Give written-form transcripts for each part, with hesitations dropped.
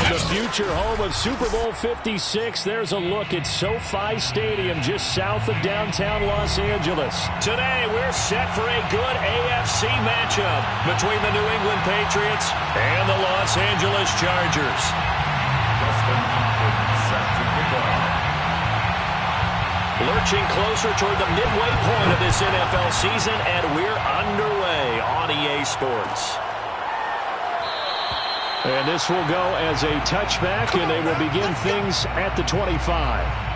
In the future home of Super Bowl 56, there's a look at SoFi Stadium just south of downtown Los Angeles. Today, we're set for a good AFC matchup between the New England Patriots and the Los Angeles Chargers. Lurching closer toward the midway point of this NFL season, and we're underway on EA Sports. And this will go as a touchback, and they will begin things at the 25.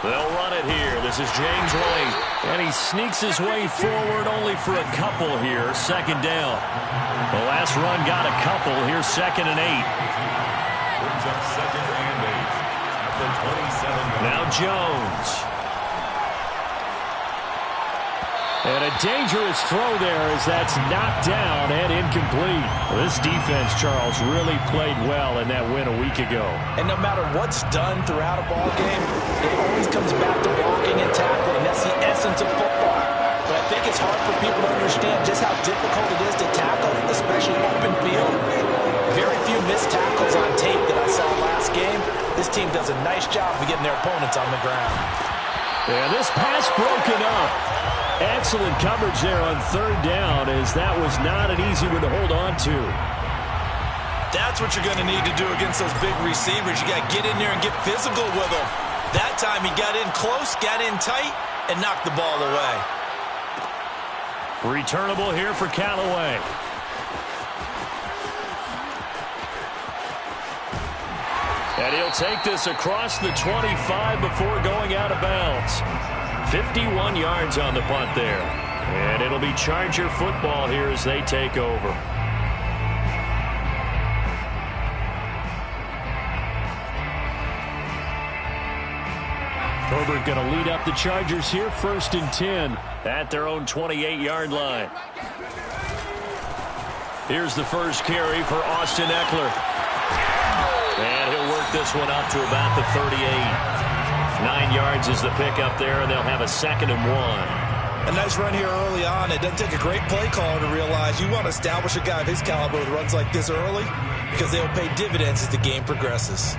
They'll run it here. This is James White. And he sneaks his way forward only for a couple here. Second down. The last run got a couple. Here's 2nd and 8. Brings up 2nd and 8. At the 27. Now Jones. And a dangerous throw there as that's knocked down and incomplete. This defense, Charles, really played well in that win a week ago. And no matter what's done throughout a ball game, it always comes back to blocking and tackling. That's the essence of football. But I think it's hard for people to understand just how difficult it is to tackle, especially open field. Very few missed tackles on tape that I saw last game. This team does a nice job of getting their opponents on the ground. And this pass broken up. Excellent coverage there on 3rd down, as that was not an easy one to hold on to. That's what you're going to need to do against those big receivers. You got to get in there and get physical with them. That time he got in close, got in tight, and knocked the ball away. Returnable here for Callaway. And he'll take this across the 25 before going out of bounds. 51 yards on the punt there. And it'll be Charger football here as they take over. Herbert going to lead up the Chargers here, 1st and 10 at their own 28-yard line. Here's the first carry for Austin Eckler. And he'll work this one up to about the 38. 9 yards is the pickup there, and they'll have a 2nd and 1. A nice run here early on. It doesn't take a great play caller to realize you want to establish a guy of his caliber with runs like this early because they'll pay dividends as the game progresses.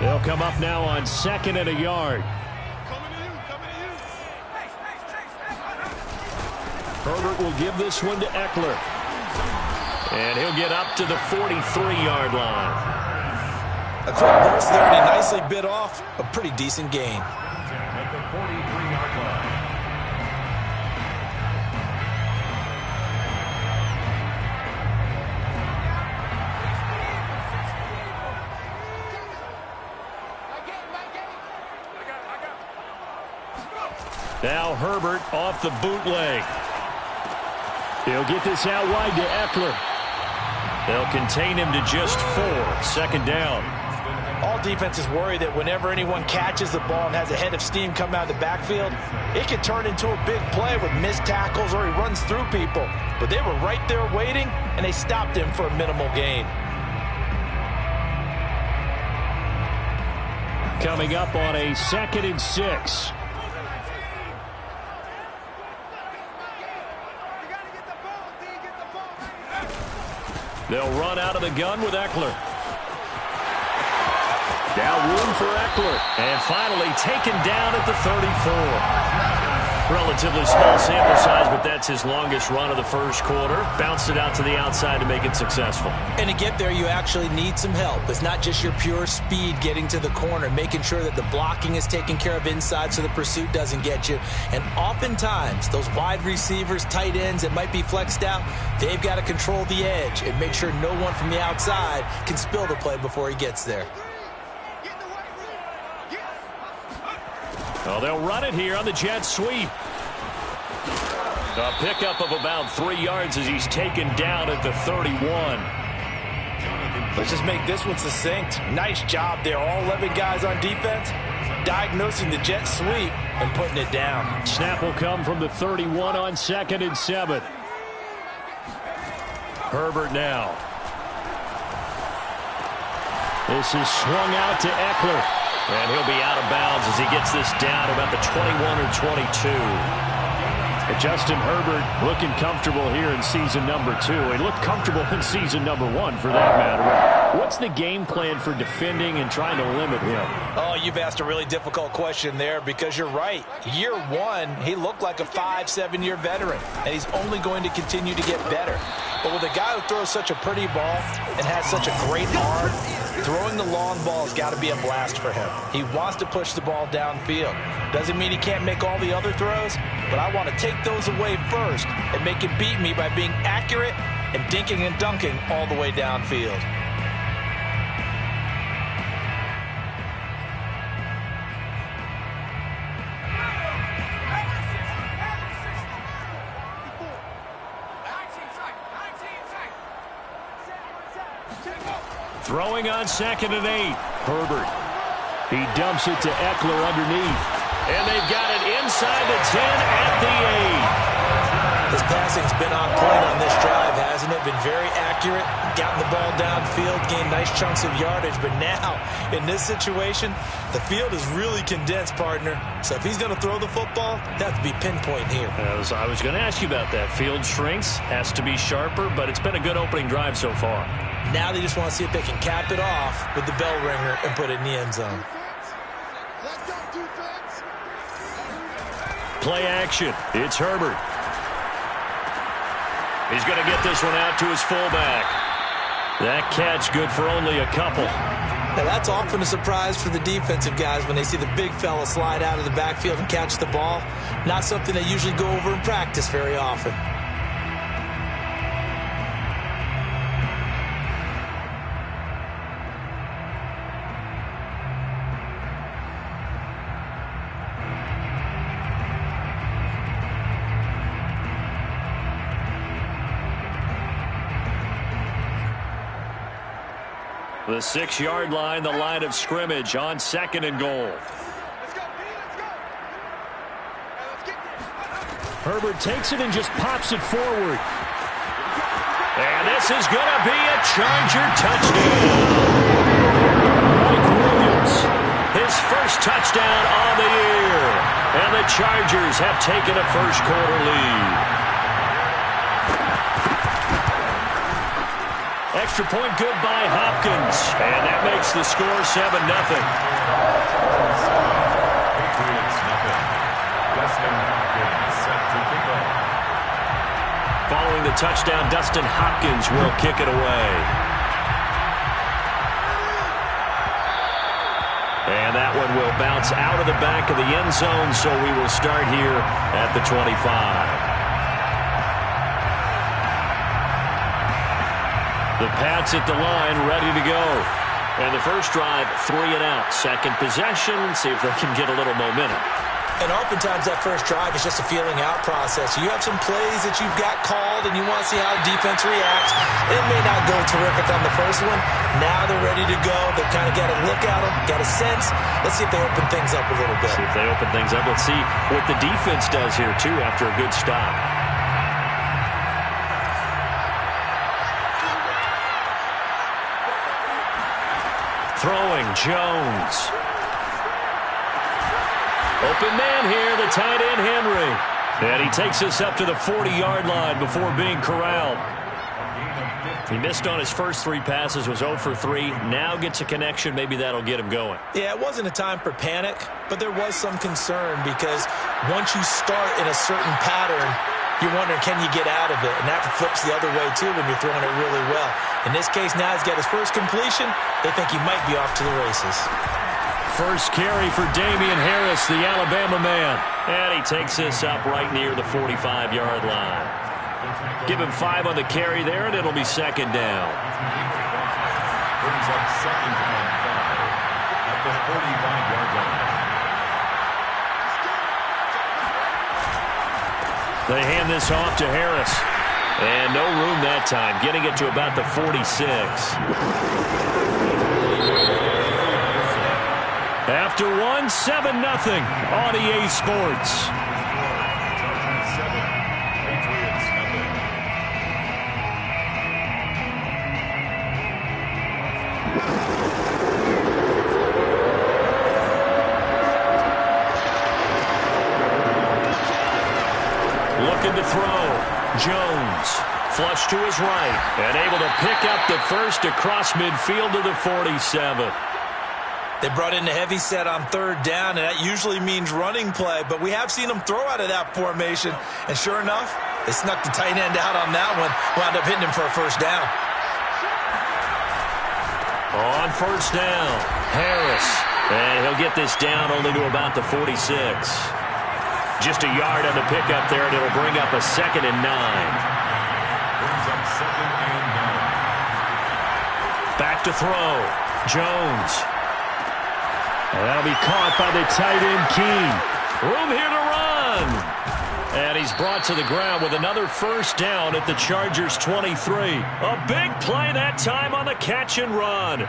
They'll come up now on 2nd and a yard. Herbert will give this one to Eckler. And he'll get up to the 43-yard line. A quick burst there, and he nicely bit off a pretty decent gain. At the 43-yard line. Now Herbert off the bootleg. He'll get this out wide to Eckler. They'll contain him to just 4. 2nd down. All defenses worry that whenever anyone catches the ball and has a head of steam come out of the backfield, it can turn into a big play with missed tackles or he runs through people. But they were right there waiting, and they stopped him for a minimal gain. Coming up on a 2nd and 6. They'll run out of the gun with Eckler. Now room for Eckler. And finally taken down at the 34. Relatively small sample size, but that's his longest run of the first quarter. Bounced it out to the outside to make it successful. And to get there, you actually need some help. It's not just your pure speed getting to the corner, making sure that the blocking is taken care of inside so the pursuit doesn't get you. And oftentimes, those wide receivers, tight ends that might be flexed out, they've got to control the edge and make sure no one from the outside can spill the play before he gets there. Well, they'll run it here on the jet sweep. A pickup of about 3 yards as he's taken down at the 31. Let's just make this one succinct. Nice job there. All 11 guys on defense diagnosing the jet sweep and putting it down. Snap will come from the 31 on 2nd and 7. Herbert now. This is swung out to Eckler. And he'll be out of bounds as he gets this down about the 21 or 22. Justin Herbert looking comfortable here in season number 2. He looked comfortable in season number 1 for that matter. What's the game plan for defending and trying to limit him? Oh, you've asked a really difficult question there because you're right. Year 1, he looked like a 5-7 year veteran, and he's only going to continue to get better. But with a guy who throws such a pretty ball and has such a great arm, throwing the long ball has got to be a blast for him. He wants to push the ball downfield. Doesn't mean he can't make all the other throws, but I want to take those away first and make him beat me by being accurate and dinking and dunking all the way downfield. Throwing on 2nd and 8. Herbert. He dumps it to Eckler underneath. And they've got it inside the 10 at the 8. His passing's been on point on this drive, hasn't it? Been very accurate, gotten the ball downfield, gained nice chunks of yardage. But now, in this situation, the field is really condensed, partner. So if he's going to throw the football, that has to be pinpoint here. I was going to ask you about that. Field shrinks, has to be sharper, but it's been a good opening drive so far. Now they just want to see if they can cap it off with the bell ringer and put it in the end zone. Play action. It's Herbert. He's going to get this one out to his fullback. That catch good for only a couple. Now that's often a surprise for the defensive guys when they see the big fella slide out of the backfield and catch the ball. Not something they usually go over in practice very often. The 6-yard line, the line of scrimmage on 2nd and goal. Herbert takes it and just pops it forward. And this is going to be a Charger touchdown. Mike Williams, his first touchdown on the year. And the Chargers have taken a first-quarter lead. Extra point good by Hopkins. And that makes the score 7-0. Patriots nothing. Dustin Hopkins set to kick off. Following the touchdown, Dustin Hopkins will kick it away. And that one will bounce out of the back of the end zone, so we will start here at the 25. The Pats at the line, ready to go. And the first drive, 3 and out. Second possession, see if they can get a little momentum. And oftentimes that first drive is just a feeling out process. You have some plays that you've got called and you want to see how defense reacts. It may not go terrific on the first one. Now they're ready to go. They've kind of got a look at them, got a sense. Let's see if they open things up a little bit. See if they open things up. Let's see what the defense does here, too, after a good stop. Throwing, Jones. Open man here, the tight end, Henry. And he takes us up to the 40-yard line before being corralled. He missed on his first 3 passes, was 0 for 3. Now gets a connection. Maybe that'll get him going. Yeah, it wasn't a time for panic, but there was some concern because once you start in a certain pattern, you're wondering, can you get out of it? And that flips the other way, too, when you're throwing it really well. In this case, now he's got his first completion. They think he might be off to the races. First carry for Damian Harris, the Alabama man. And he takes this up right near the 45-yard line. Give him 5 on the carry there, and it'll be second down. Brings up second and 5 at the 45-yard line. They hand this off to Harris. And no room that time, getting it to about the 46. After one, 7-0 on EA Sports. Looking to throw. Jones, flush to his right, and able to pick up the first across midfield to the 47. They brought in a heavy set on third down, and that usually means running play, but we have seen them throw out of that formation, and sure enough, they snuck the tight end out on that one, wound up hitting him for a first down. On first down, Harris, and he'll get this down only to about the 46. Just a yard on the pickup there, and it'll bring up a 2nd and 9. Brings up 2nd and 9. Back to throw. Jones. And that'll be caught by the tight end, Keene. Room here to run. And he's brought to the ground with another first down at the Chargers' 23. A big play that time on the catch and run.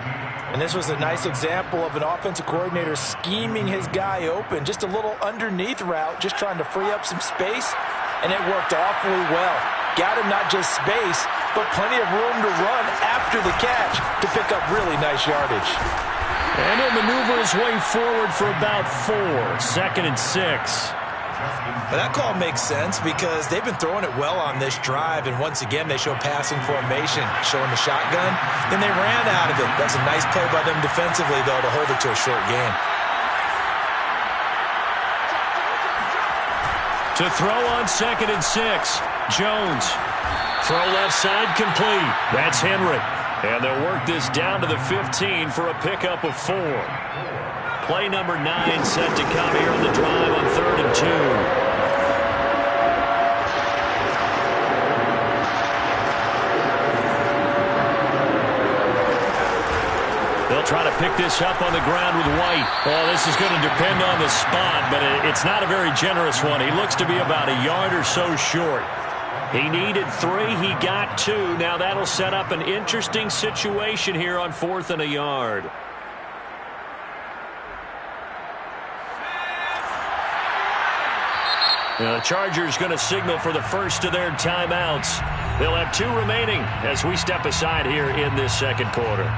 And this was a nice example of an offensive coordinator scheming his guy open. Just a little underneath route, just trying to free up some space, and it worked awfully well. Got him not just space, but plenty of room to run after the catch to pick up really nice yardage. And he'll maneuver his way forward for about 4. 2nd and 6. But that call makes sense because they've been throwing it well on this drive, and once again they show passing formation, showing the shotgun. Then they ran out of it. That's a nice play by them defensively, though, to hold it to a short gain. To throw on 2nd and 6. Jones. Throw left side complete. That's Henry. And they'll work this down to the 15 for a pickup of 4. Play number 9 set to come here on the drive on 3rd and 2. They'll try to pick this up on the ground with White. Oh, this is going to depend on the spot, but it's not a very generous one. He looks to be about a yard or so short. He needed 3. He got 2. Now that'll set up an interesting situation here on 4th and a yard. Now the Chargers going to signal for the first of their timeouts. They'll have 2 remaining as we step aside here in this second quarter.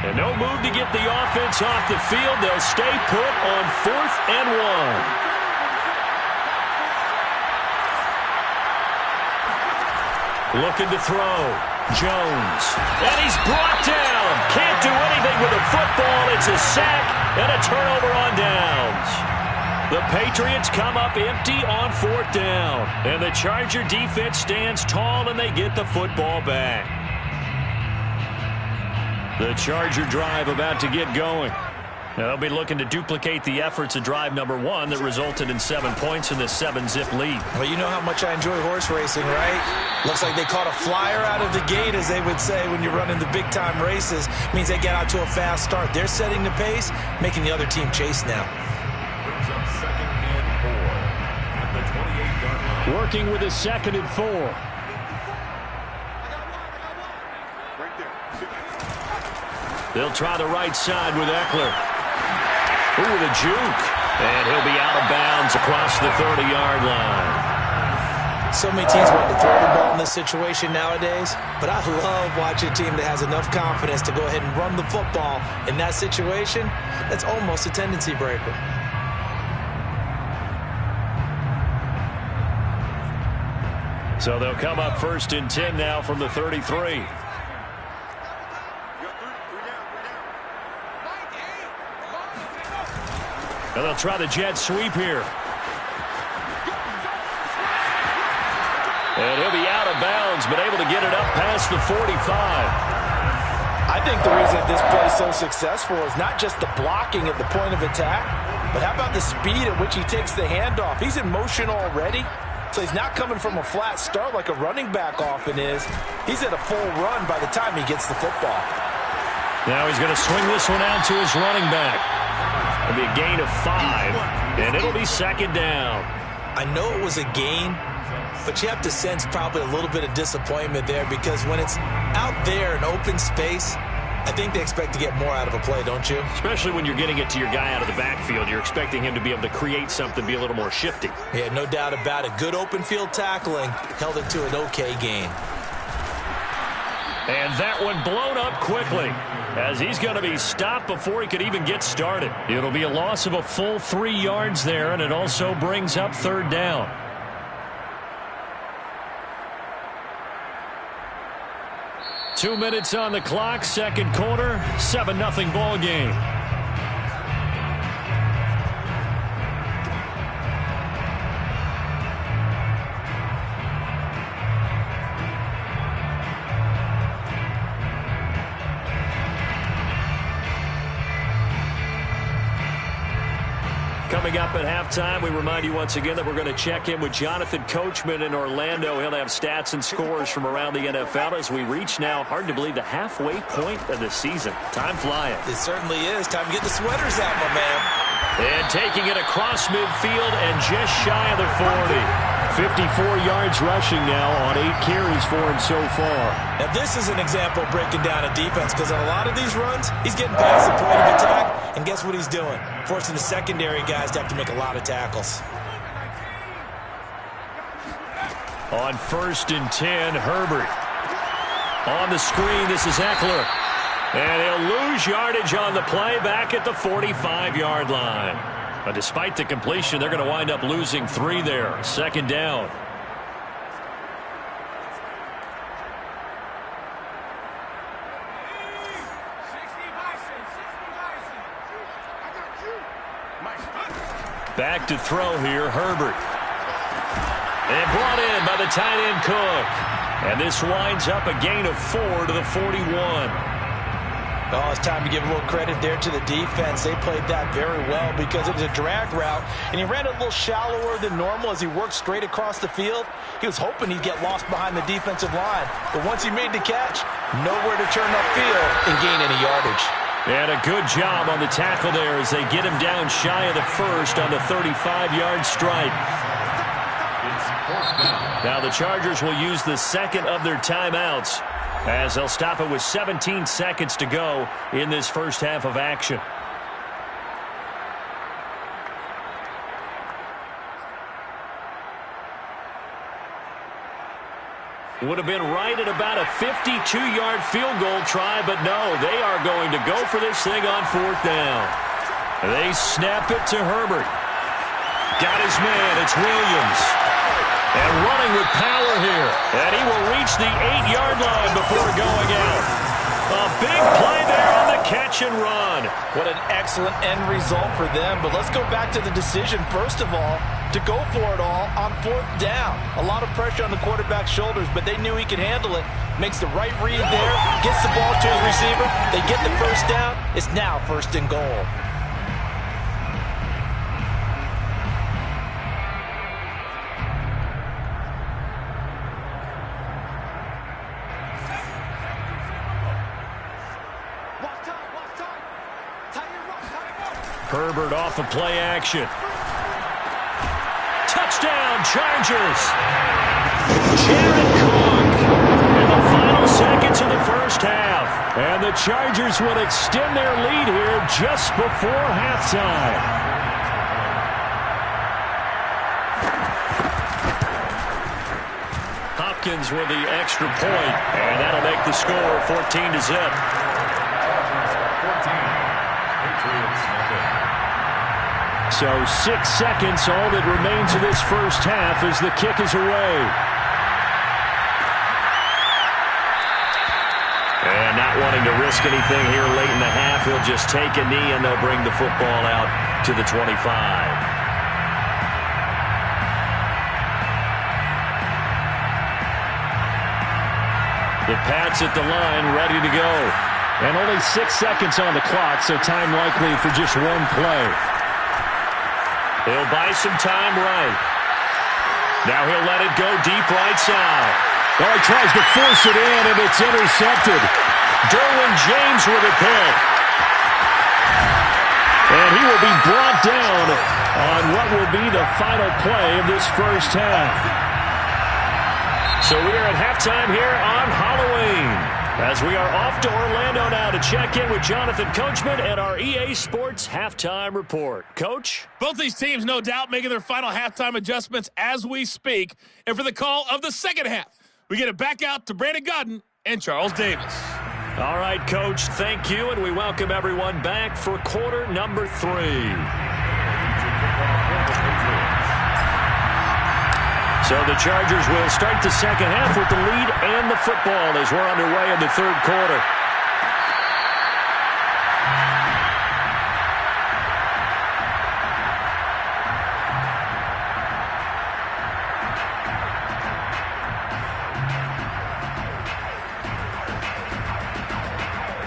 And no move to get the offense off the field. They'll stay put on 4th and 1. Looking to throw. Jones. And he's brought down. Can't do anything with the football. It's a sack and a turnover on downs. The Patriots come up empty on 4th down. And the Charger defense stands tall and they get the football back. The Charger drive about to get going. Now they'll be looking to duplicate the efforts of drive number 1 that resulted in 7 points in the 7-zip lead. Well, you know how much I enjoy horse racing, right? Looks like they caught a flyer out of the gate, as they would say when you're running the big-time races. Means they get out to a fast start. They're setting the pace, making the other team chase now. Brings up 2nd and 4 at the 28-yard line. Working with a 2nd and 4. They'll try the right side with Eckler. Ooh, the juke. And he'll be out of bounds across the 30-yard line. So many teams want to throw the ball in this situation nowadays, but I love watching a team that has enough confidence to go ahead and run the football in that situation. That's almost a tendency breaker. So they'll come up 1st and 10 now from the 33. And they'll try the jet sweep here. And he'll be out of bounds, but able to get it up past the 45. I think the reason this play is so successful is not just the blocking at the point of attack, but how about the speed at which he takes the handoff? He's in motion already, So he's not coming from a flat start like a running back often is. He's at a full run by the time he gets the football. Now he's going to swing this one out to his running back. It'll be a gain of 5, and it'll be second down. I know it was a gain, but you have to sense probably a little bit of disappointment there because when it's out there in open space, I think they expect to get more out of a play, don't you? Especially when you're getting it to your guy out of the backfield. You're expecting him to be able to create something, be a little more shifty. Yeah, no doubt about it. Good open field tackling held it to an okay gain. And that one blown up quickly as he's going to be stopped before he could even get started. It'll be a loss of a full 3 yards there, and it also brings up third down. Two minutes on the clock, second quarter, 7-0 ball game. Coming up at halftime, we remind you once again that we're going to check in with Jonathan Coachman in Orlando. He'll have stats and scores from around the NFL as we reach now, hard to believe, the halfway point of the season. Time flying. It certainly is. Time to get the sweaters out, my man. And taking it across midfield and just shy of the 40. 54 yards rushing now on 8 carries for him so far. Now this is an example of breaking down a defense because on a lot of these runs, he's getting past the point of attack, and guess what he's doing? Forcing the secondary guys to have to make a lot of tackles. On 1st and 10, Herbert. On the screen, this is Eckler. And he'll lose yardage on the play back at the 45-yard line. But despite the completion, they're going to wind up losing 3 there. Second down. Back to throw here, Herbert. And brought in by the tight end Cook. And this winds up a gain of 4 to the 41. Oh, it's time to give a little credit there to the defense. They played that very well because it was a drag route, and he ran it a little shallower than normal as he worked straight across the field. He was hoping he'd get lost behind the defensive line, but once he made the catch, nowhere to turn upfield and gain any yardage. And a good job on the tackle there as they get him down shy of the first on the 35-yard stripe. Now the Chargers will use the second of their timeouts as they'll stop it with 17 seconds to go in this first half of action. Would have been right at about a 52-yard field goal try, but no, they are going to go for this thing on 4th down. They snap it to Herbert. Got his man, it's Williams. And running with power here. And he will reach the 8-yard line before going out. A big play there on the catch and run. What an excellent end result for them. But let's go back to the decision, first of all, to go for it all on 4th down. A lot of pressure on the quarterback's shoulders, but they knew he could handle it. Makes the right read there, gets the ball to his receiver. They get the first down. It's now 1st and goal. Herbert off of play action. Touchdown, Chargers. Jared Cook in the final seconds of the first half. And the Chargers will extend their lead here just before halftime. Hopkins with the extra point, and that'll make the score 14-0. So 6 seconds, all that remains of this first half as the kick is away. And not wanting to risk anything here late in the half, he'll just take a knee and they'll bring the football out to the 25. The Pats at the line, ready to go. And only 6 seconds on the clock, so time likely for just one play. He'll buy some time right. Now he'll let it go deep right side. Oh, he tries to force it in, and it's intercepted. Derwin James with a pick. And he will be brought down on what will be the final play of this first half. So we are at halftime here on Halloween, as we are off to Orlando now to check in with Jonathan Coachman and our EA Sports Halftime Report. Coach? Both these teams, no doubt, making their final halftime adjustments as we speak. And for the call of the second half, we get it back out to Brandon Gaudin and Charles Davis. All right, Coach, thank you, and we welcome everyone back for quarter number 3. So the Chargers will start the second half with the lead and the football as we're underway in the third quarter.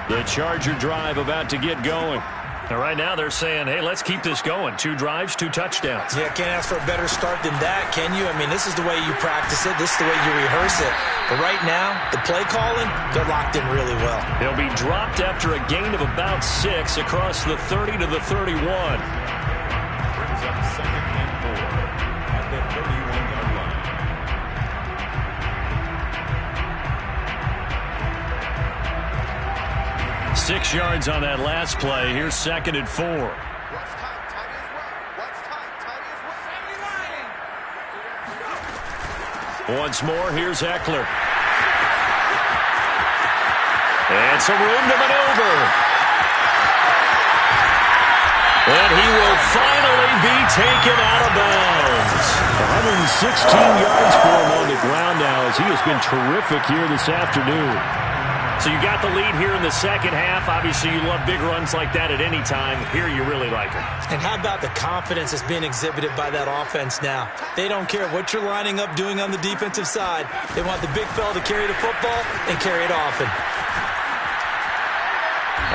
The Charger drive about to get going. And right now they're saying, hey, let's keep this going. 2 drives, 2 touchdowns. Yeah, can't ask for a better start than that, can you? I mean, this is the way you practice it. This is the way you rehearse it. But right now, the play calling, they're locked in really well. They'll be dropped after a gain of about 6 across the 30 to the 31. Brings up 2nd and 4 at the 31-yard line. 6 yards on that last play. Here's 2nd and 4. Once more, here's Eckler. And some room to maneuver. And he will finally be taken out of bounds. 116 yards for him on the ground now, as he has been terrific here this afternoon. So you got the lead here in the second half. Obviously, you love big runs like that at any time. Here, you really like it. And how about the confidence that's being exhibited by that offense now? They don't care what you're lining up doing on the defensive side. They want the big fella to carry the football and carry it often.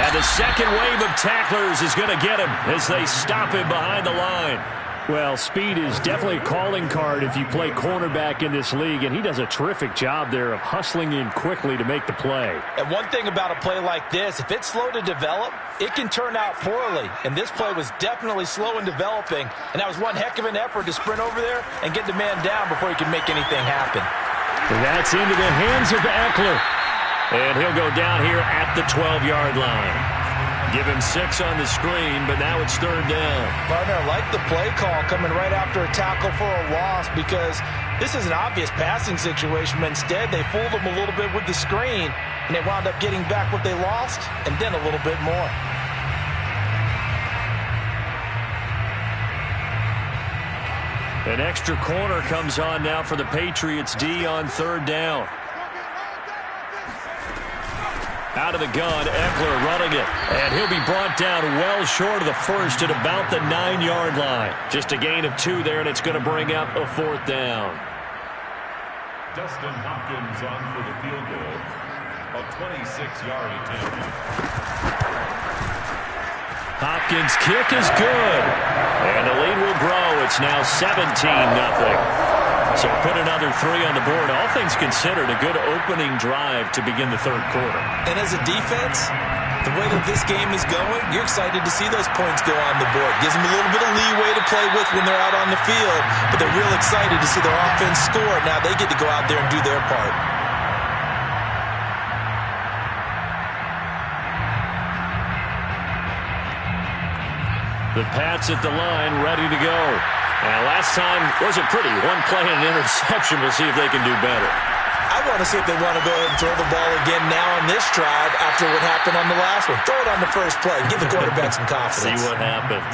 And the second wave of tacklers is going to get him as they stop him behind the line. Well, speed is definitely a calling card if you play cornerback in this league, and he does a terrific job there of hustling in quickly to make the play. And one thing about a play like this, if it's slow to develop, it can turn out poorly. And this play was definitely slow in developing, and that was one heck of an effort to sprint over there and get the man down before he can make anything happen. And that's into the hands of Eckler. And he'll go down here at the 12-yard line. Give him 6 on the screen, but now it's 3rd down. Partner, I like the play call coming right after a tackle for a loss, because this is an obvious passing situation, but instead they fooled him a little bit with the screen, and they wound up getting back what they lost, and then a little bit more. An extra corner comes on now for the Patriots D on 3rd down. Out of the gun, Eckler running it. And he'll be brought down well short of the first at about the 9-yard line. Just a gain of 2 there, and it's going to bring up a 4th down. Dustin Hopkins on for the field goal. A 26-yard attempt. Hopkins' kick is good. And the lead will grow. It's now 17-0. So put another 3 on the board. All things considered, a good opening drive to begin the third quarter. And as a defense, the way that this game is going, you're excited to see those points go on the board. Gives them a little bit of leeway to play with when they're out on the field, but they're real excited to see their offense score. Now they get to go out there and do their part. The Pats at the line, ready to go. And last time wasn't pretty. One play and an interception. We'll see if they can do better. I want to see if they want to go ahead and throw the ball again now on this drive after what happened on the last one. Throw it on the first play. Give the quarterback some confidence. See what happens.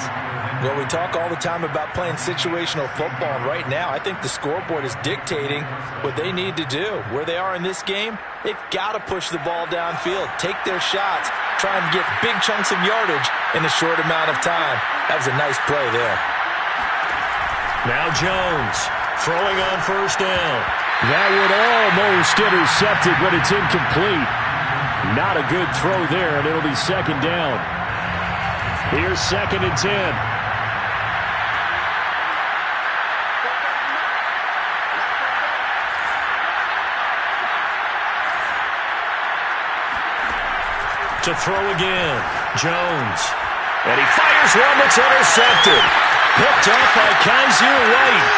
Well, we talk all the time about playing situational football, and right now I think the scoreboard is dictating what they need to do. Where they are in this game, they've got to push the ball downfield, take their shots, try and get big chunks of yardage in a short amount of time. That was a nice play there. Now Jones throwing on 1st down. That would almost intercept it, but it's incomplete. Not a good throw there, and it'll be 2nd down. Here's 2nd and 10. To throw again, Jones. And he fires one that's intercepted. Picked up by Kaiser White.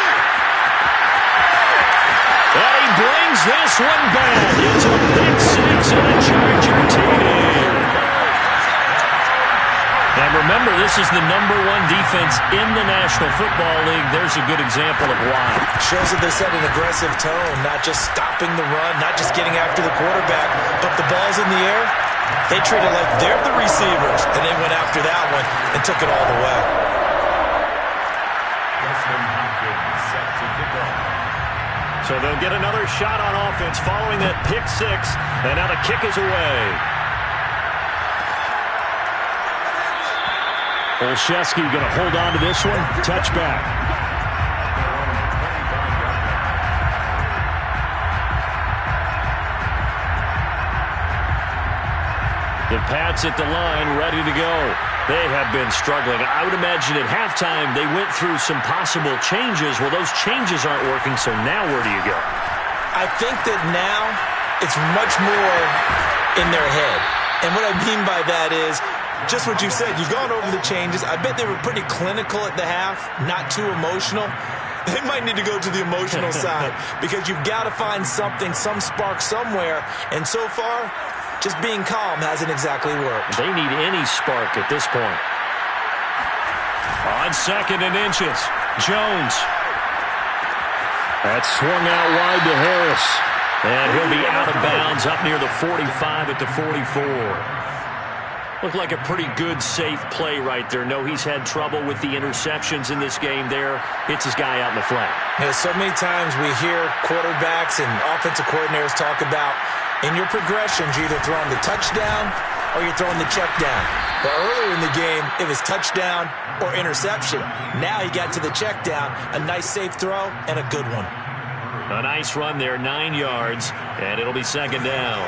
And he brings this one back. It's a pick six and a Charger TD. And remember, this is the #1 defense in the National Football League. There's a good example of why. Shows that they set an aggressive tone, not just stopping the run, not just getting after the quarterback, but the ball's in the air. They treat it like they're the receivers, and they went after that one and took it all the way. Dustin Hopkins set to kick off. So they'll get another shot on offense following that pick six, and now the kick is away. Olszewski going to hold on to this one. Touchback. The Pats at the line, ready to go. They have been struggling. I would imagine at halftime they went through some possible changes. Well, those changes aren't working, so now where do you go? I think that now it's much more in their head. And what I mean by that is just what you said. You've gone over the changes. I bet they were pretty clinical at the half, not too emotional. They might need to go to the emotional side because you've got to find something, some spark somewhere. And so far, just being calm hasn't exactly worked. They need any spark at this point. On 2nd and inches, Jones. That's swung out wide to Harris. And he'll be out of bounds up near the 45 at the 44. Looked like a pretty good, safe play right there. No, he's had trouble with the interceptions in this game there. Hits his guy out in the flat. Yeah, so many times we hear quarterbacks and offensive coordinators talk about in your progressions, you're either throwing the touchdown or you're throwing the check down. But earlier in the game, it was touchdown or interception. Now he got to the check down, a nice safe throw, and a good one. A nice run there, 9 yards, and it'll be 2nd down.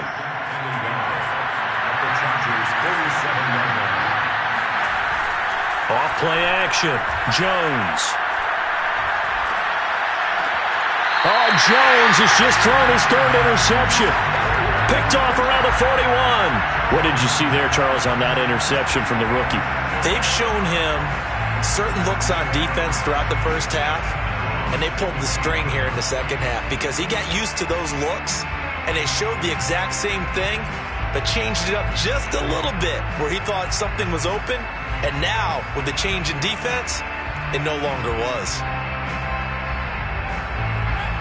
Off play action, Jones. Oh, Jones has just thrown his 3rd interception. Picked off around the 41. What did you see there, Charles, on that interception from the rookie? They've shown him certain looks on defense throughout the first half, and they pulled the string here in the second half because he got used to those looks, and they showed the exact same thing, but changed it up just a little bit where he thought something was open, and now, with the change in defense, it no longer was.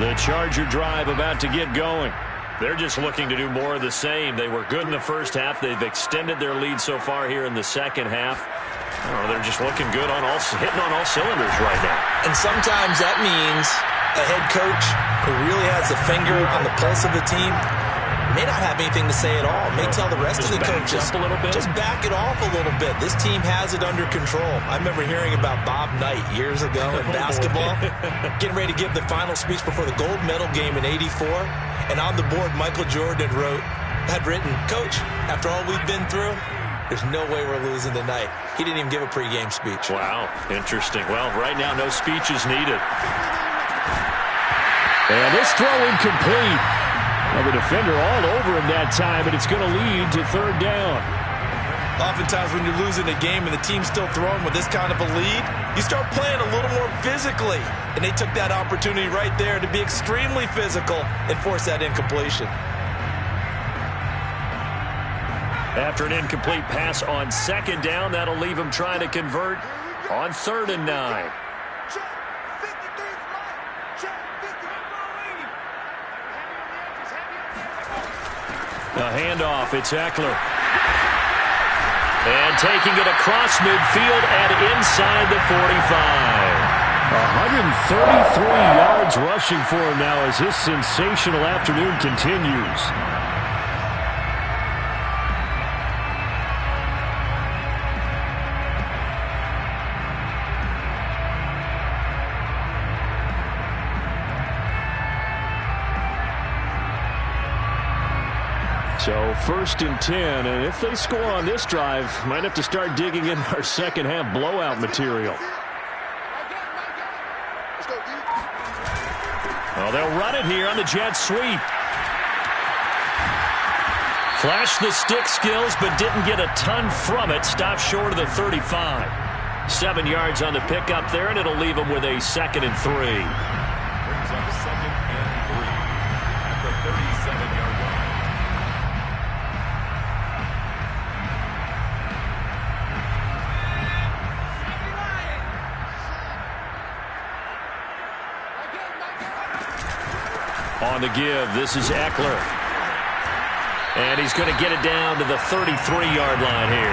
The Charger drive about to get going. They're just looking to do more of the same. They were good in the first half. They've extended their lead so far here in the second half. Oh, they're just looking good on hitting on all cylinders right now. And sometimes that means a head coach who really has a finger on the pulse of the team may not have anything to say at all. May tell the rest of the coaches, up a little bit. Just back it off a little bit. This team has it under control. I remember hearing about Bob Knight years ago in basketball, getting ready to give the final speech before the gold medal game in '84. And on the board, Michael Jordan had written, "Coach, after all we've been through, there's no way we're losing tonight." He didn't even give a pregame speech. Wow, interesting. Well, right now, no speech is needed. And this throw incomplete. Well, the defender all over him that time, and it's going to lead to 3rd down. Oftentimes when you're losing a game and the team's still throwing with this kind of a lead, you start playing a little more physically. And they took that opportunity right there to be extremely physical and force that incompletion. After an incomplete pass on 2nd down, that'll leave him trying to convert on 3rd and 9. A handoff, it's Eckler. And taking it across midfield and inside the 45. 133 yards rushing for him now as his sensational afternoon continues. So 1st and 10, and if they score on this drive, might have to start digging in our second half blowout material. Well, they'll run it here on the jet sweep. Flashed the stick skills, but didn't get a ton from it. Stopped short of the 35. 7 yards on the pickup there, and it'll leave him with a 2nd and 3. Brings up 2nd and 3 at the 37-yard line. On the give, this is Eckler. And he's going to get it down to the 33-yard line here.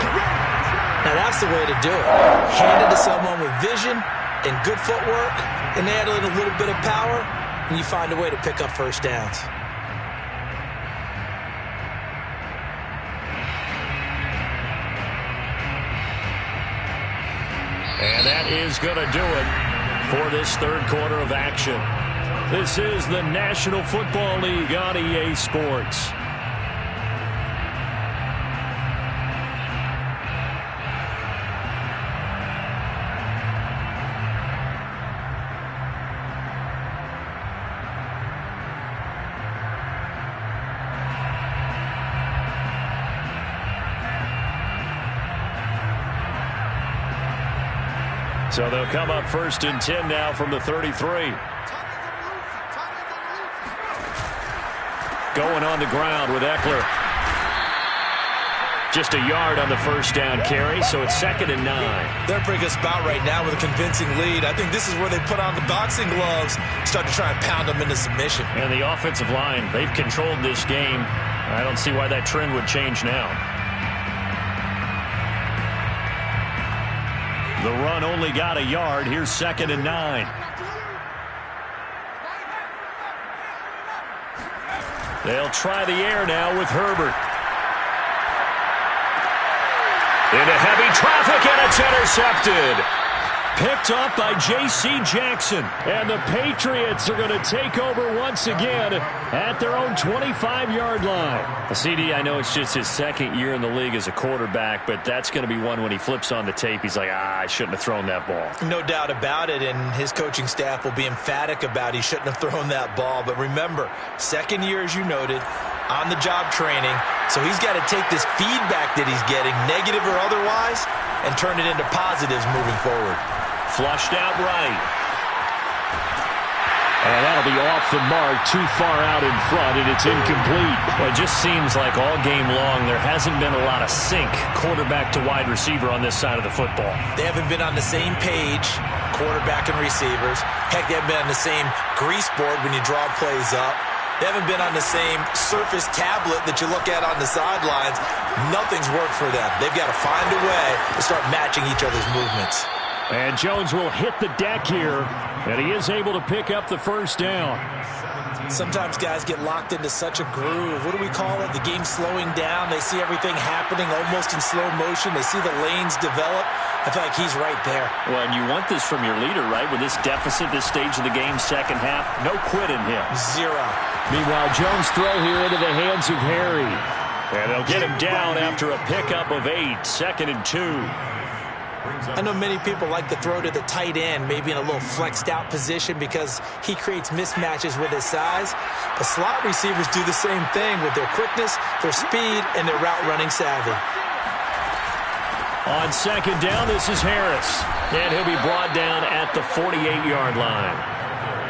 Now that's the way to do it. Hand it to someone with vision and good footwork, and add in a little bit of power, and you find a way to pick up first downs. And that is going to do it for this third quarter of action. This is the National Football League on EA Sports. So they'll come up 1st and 10 now from the 33. Going on the ground with Eckler. Just a yard on the first down carry, so it's 2nd and 9. They're in a pretty good spot right now with a convincing lead. I think this is where they put on the boxing gloves, start to try and pound them into submission. And the offensive line, they've controlled this game. I don't see why that trend would change now. The run only got a yard. Here's 2nd and 9. They'll try the air now with Herbert. Into heavy traffic, and it's intercepted. Picked up by J.C. Jackson. And the Patriots are going to take over once again at their own 25-yard line. CD, I know it's just his 2nd year in the league as a quarterback, but that's going to be one when he flips on the tape, he's like, I shouldn't have thrown that ball. No doubt about it, and his coaching staff will be emphatic about he shouldn't have thrown that ball. But remember, 2nd year, as you noted, on-the-job training, so he's got to take this feedback that he's getting, negative or otherwise, and turn it into positives moving forward. Flushed out right. And that'll be off the mark, too far out in front, and it's incomplete. Well, it just seems like all game long there hasn't been a lot of sync quarterback to wide receiver on this side of the football. They haven't been on the same page, quarterback and receivers. Heck, they haven't been on the same grease board when you draw plays up. They haven't been on the same surface tablet that you look at on the sidelines. Nothing's worked for them. They've got to find a way to start matching each other's movements. And Jones will hit the deck here, and he is able to pick up the first down. Sometimes guys get locked into such a groove. What do we call it? The game's slowing down. They see everything happening almost in slow motion. They see the lanes develop. I feel like he's right there. Well, and you want this from your leader, right? With this deficit, this stage of the game, second half, no quit in him. Zero. Meanwhile, Jones' throw here into the hands of Harry. And they'll get him down after a pickup of 8, 2nd and 2. I know many people like to throw to the tight end, maybe in a little flexed out position because he creates mismatches with his size. But slot receivers do the same thing with their quickness, their speed, and their route running savvy. On 2nd down, this is Harris. And he'll be brought down at the 48-yard line.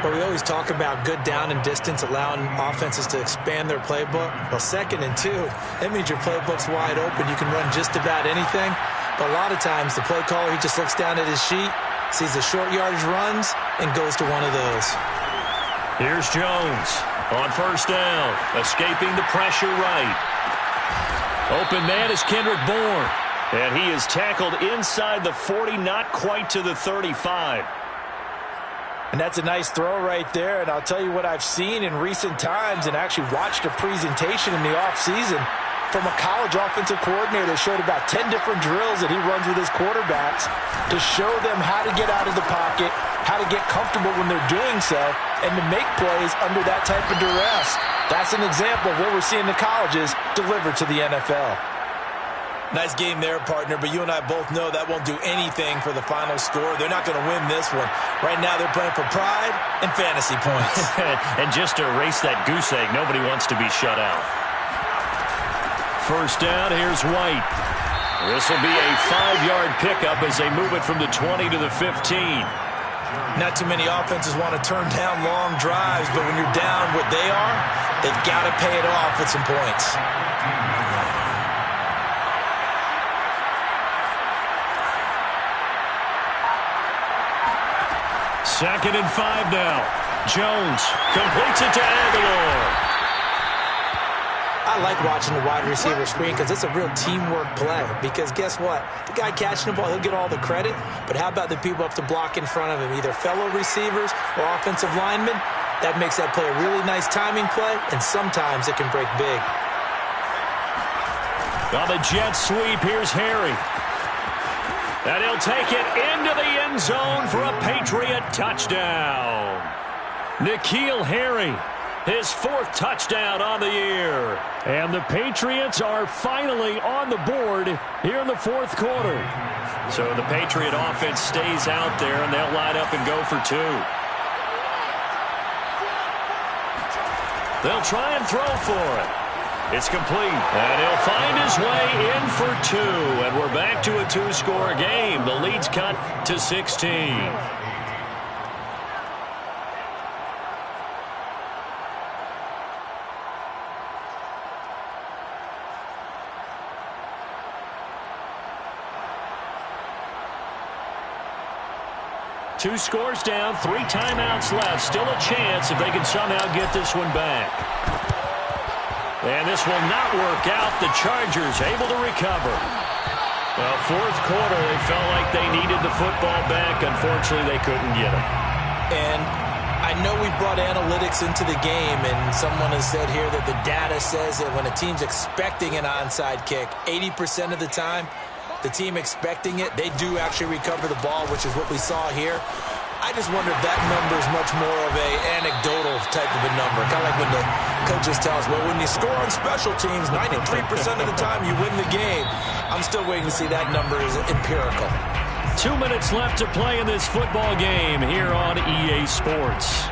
But we always talk about good down and distance, allowing offenses to expand their playbook. Well, 2nd and 2, that means your playbook's wide open. You can run just about anything. But a lot of times, the play caller, he just looks down at his sheet, sees the short yardage runs, and goes to one of those. Here's Jones on 1st down, escaping the pressure right. Open man is Kendrick Bourne. And he is tackled inside the 40, not quite to the 35. And that's a nice throw right there. And I'll tell you what I've seen in recent times and actually watched a presentation in the offseason from a college offensive coordinator that showed about 10 different drills that he runs with his quarterbacks to show them how to get out of the pocket, how to get comfortable when they're doing so, and to make plays under that type of duress. That's an example of what we're seeing the colleges deliver to the NFL. Nice game there, partner, but you and I both know that won't do anything for the final score. They're not going to win this one. Right now they're playing for pride and fantasy points. And just to erase that goose egg, nobody wants to be shut out. first down. Here's White. This will be a 5-yard pickup as they move it from the 20 to the 15. Not too many offenses want to turn down long drives, but when you're down what they are, they've got to pay it off with some points. Second and 5 now. Jones completes it to Aguilar. I like watching the wide receiver screen because it's a real teamwork play. Because guess what? The guy catching the ball, he'll get all the credit. But how about the people up to block in front of him, either fellow receivers or offensive linemen? That makes that play a really nice timing play, and sometimes it can break big. On the jet sweep, here's Harry. And he'll take it into the end zone for a Patriot touchdown. N'Keal Harry, his 4th touchdown on the year. And the Patriots are finally on the board here in the 4th quarter. So the Patriot offense stays out there, and they'll line up and go for 2. They'll try and throw for it. It's complete, and he'll find his way in for 2. And we're back to a 2-score game. The lead's cut to 16. Two scores down, 3 timeouts left. Still a chance if they can somehow get this one back. And this will not work out. The Chargers able to recover. Well, 4th quarter, they felt like they needed the football back. Unfortunately, they couldn't get it. And I know we brought analytics into the game, and someone has said here that the data says that when a team's expecting an onside kick, 80% of the time, the team expecting it, they do actually recover the ball, which is what we saw here. I just wonder if that number is much more of a anecdotal type of a number. Kind of like when the coaches tell us, well, when you score on special teams, 93% of the time you win the game. I'm still waiting to see that number is empirical. 2 minutes left to play in this football game here on EA Sports.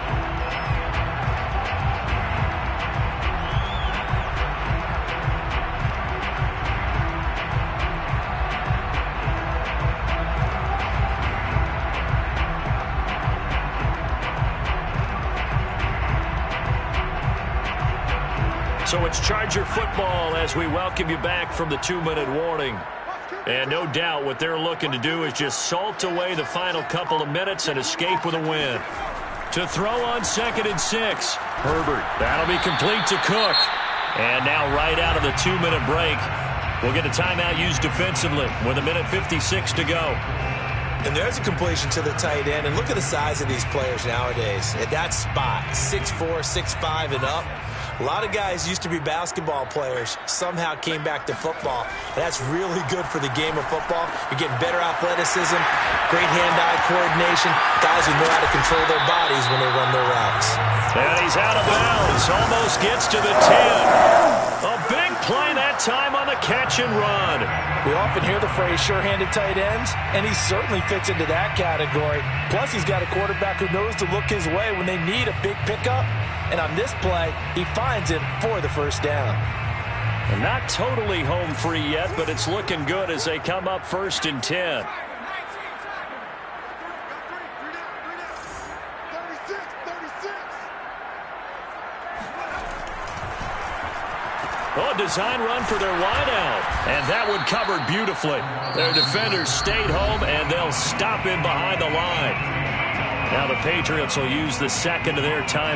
So it's Charger football as we welcome you back from the 2-minute warning. And no doubt what they're looking to do is just salt away the final couple of minutes and escape with a win. To throw on 2nd and 6. Herbert. That'll be complete to Cook. And now right out of the 2-minute break, we'll get a timeout used defensively with 1:56 to go. And there's a completion to the tight end. And look at the size of these players nowadays. At that spot, 6'4", 6'5", and up. A lot of guys used to be basketball players, somehow came back to football. That's really good for the game of football. You're getting better athleticism, great hand-eye coordination, guys who know how to control their bodies when they run their routes. And he's out of bounds, almost gets to the 10. A big play that time on the catch and run. We often hear the phrase sure-handed tight ends, and he certainly fits into that category. Plus, he's got a quarterback who knows to look his way when they need a big pickup. And on this play, he finds him for the first down. And not totally home free yet, but it's looking good as they come up 1st and 10. Oh, design run for their wideout. And that one covered beautifully. Their defenders stayed home, and they'll stop him behind the line. Now the Patriots will use the second of their time.